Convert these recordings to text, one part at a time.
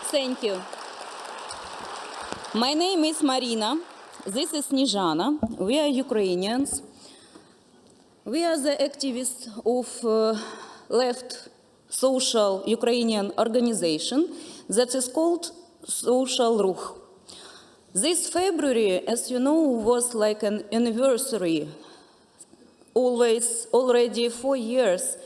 Thank you. My name is Marina. This is Sніжана. We are Ukrainians. We are the activists of left social Ukrainian organization that is called Соціальний рух. This February, as you know, was like an anniversary, already 4 years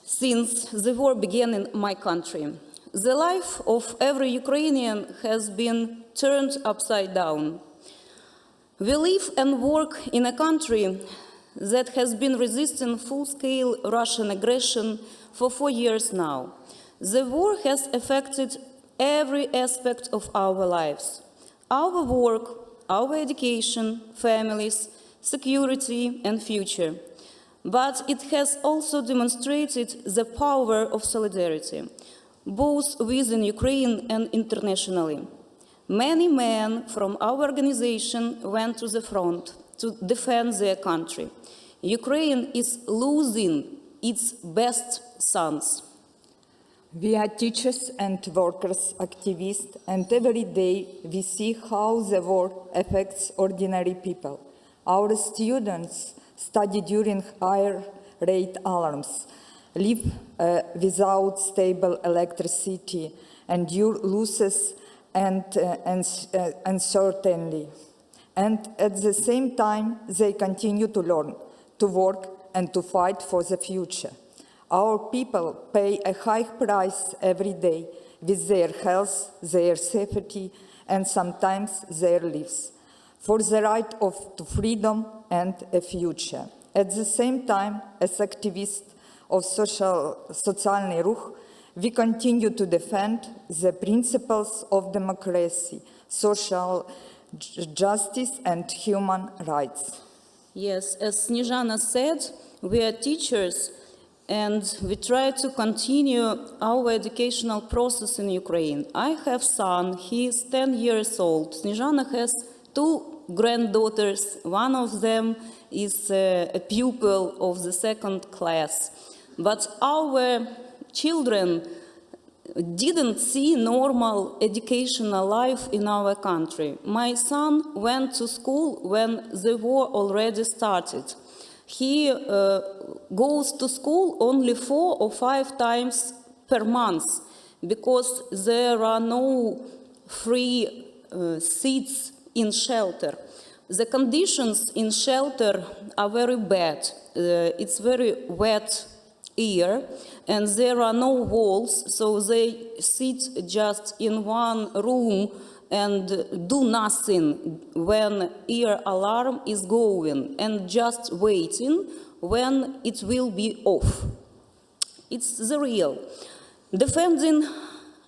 since the war began in my country. The life of every Ukrainian has been turned upside down. We live and work in a country that has been resisting full-scale Russian aggression for 4 years now. The war has affected every aspect of our lives. Our work, our education, families, security and future. But it has also demonstrated the power of solidarity, both within Ukraine and internationally. Many men from our organization went to the front to defend their country. Ukraine is losing its best sons. We are teachers and workers, activists, and every day we see how the war affects ordinary people. Our students study during higher rate alarms, live without stable electricity, endure losses and uncertainty. And at the same time, they continue to learn, to work, and to fight for the future. Our people pay a high price every day with their health, their safety, and sometimes their lives, for the right to freedom and a future. At the same time, as activists of Соціальний рух, we continue to defend the principles of democracy, social justice, and human rights. Yes, as Sніжана said, we are teachers and we try to continue our educational process in Ukraine. I have son, he is 10 years old. Sніжана has 2 granddaughters. One of them is a pupil of the 2nd class. But our children didn't see normal educational life in our country. My son went to school when the war already started. He goes to school only 4 or 5 times per month because there are no free seats in shelter. The conditions in shelter are very bad. It's very wet air and there are no walls, so they sit just in one room and do nothing when air alarm is going and just waiting when it will be off. It's the real. Defending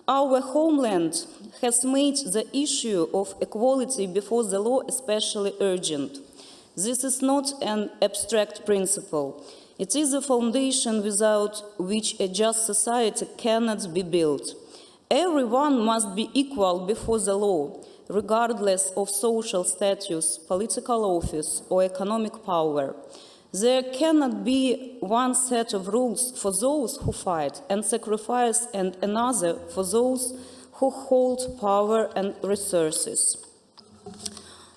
our homeland has made the issue of equality before the law especially urgent. This is not an abstract principle. It is a foundation without which a just society cannot be built. Everyone must be equal before the law, regardless of social status, political office, or economic power. There cannot be one set of rules for those who fight and sacrifice and another for those who hold power and resources.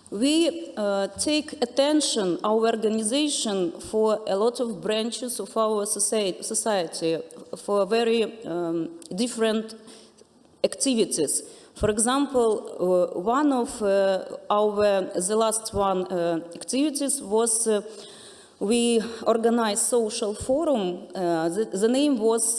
We take attention, our organization, for a lot of branches of our society, for very different activities. For example, one of the last activities was we organized social forum. The name was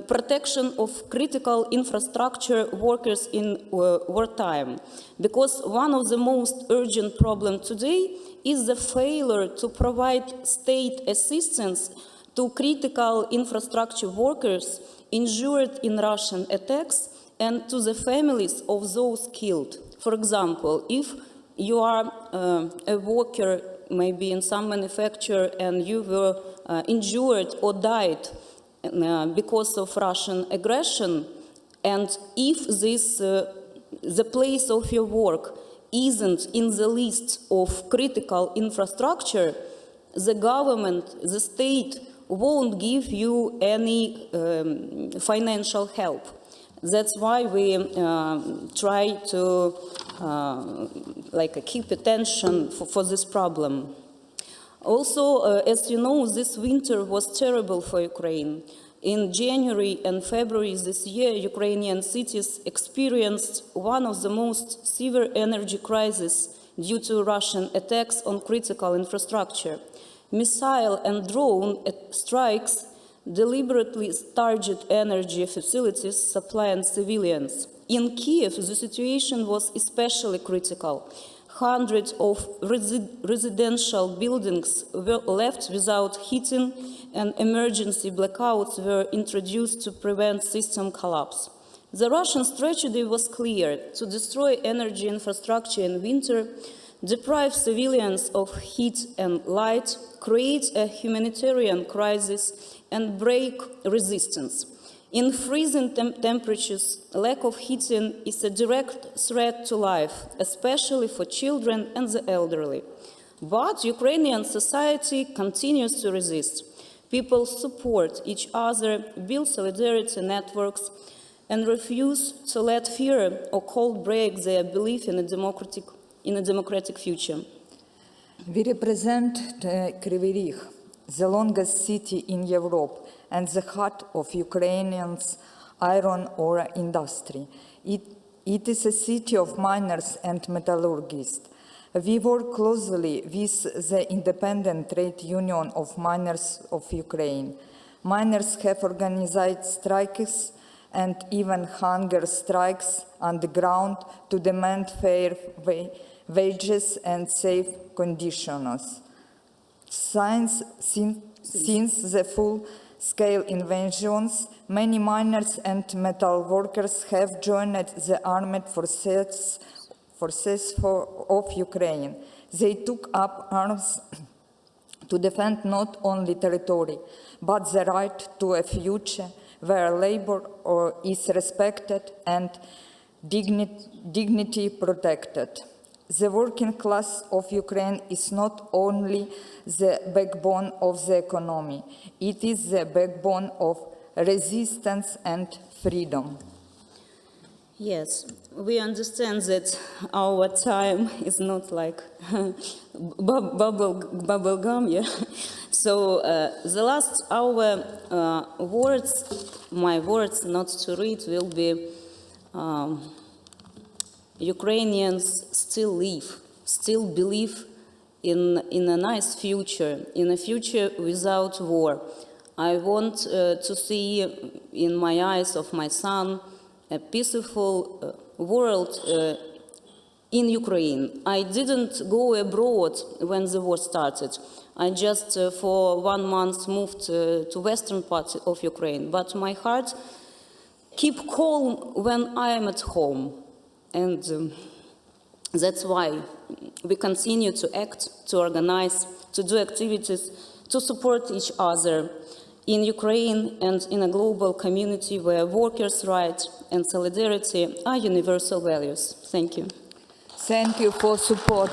Protection of Critical Infrastructure Workers in Wartime. Because one of the most urgent problems today is the failure to provide state assistance to critical infrastructure workers injured in Russian attacks and to the families of those killed. For example, if you are a worker maybe in some manufacturer and you were injured or died because of Russian aggression, and if the place of your work isn't in the list of critical infrastructure, the government, the state won't give you any financial help. That's why we try to keep attention for this problem. Also, as you know, this winter was terrible for Ukraine. In January and February this year, Ukrainian cities experienced one of the most severe energy crises due to Russian attacks on critical infrastructure. Missile and drone strikes deliberately target energy facilities supplying civilians. In Kiev, the situation was especially critical. Hundreds of residential buildings were left without heating, and emergency blackouts were introduced to prevent system collapse. The Russian strategy was clear: to destroy energy infrastructure in winter, deprive civilians of heat and light, create a humanitarian crisis, and break resistance. In freezing temperatures, lack of heating is a direct threat to life, especially for children and the elderly. But Ukrainian society continues to resist. People support each other, build solidarity networks, and refuse to let fear or cold break their belief in a democratic future. We represent Kривий Rog, the longest city in Europe and the heart of Ukrainians' iron ore industry. It is a city of miners and metallurgists. We work closely with the Independent Trade Union of Miners of Ukraine. Miners have organized strikes and even hunger strikes underground to demand fair wages and safe conditions. Since the full-scale invasions, many miners and metal workers have joined the armed forces of Ukraine. They took up arms to defend not only territory, but the right to a future where labor is respected and dignity protected. The working class of Ukraine is not only the backbone of the economy, it is the backbone of resistance and freedom. Yes, we understand that our time is not like bubble gum, yeah? So the last hour my words not to read will be Ukrainians still believe in a nice future, in a future without war. I want to see in my eyes of my son a peaceful world in Ukraine. I didn't go abroad when the war started. I just for 1 month moved to western part of Ukraine, but my heart keep calm when I am at home. And that's why we continue to act, to organize, to do activities, to support each other in Ukraine and in a global community where workers' rights and solidarity are universal values. Thank you. Thank you for support.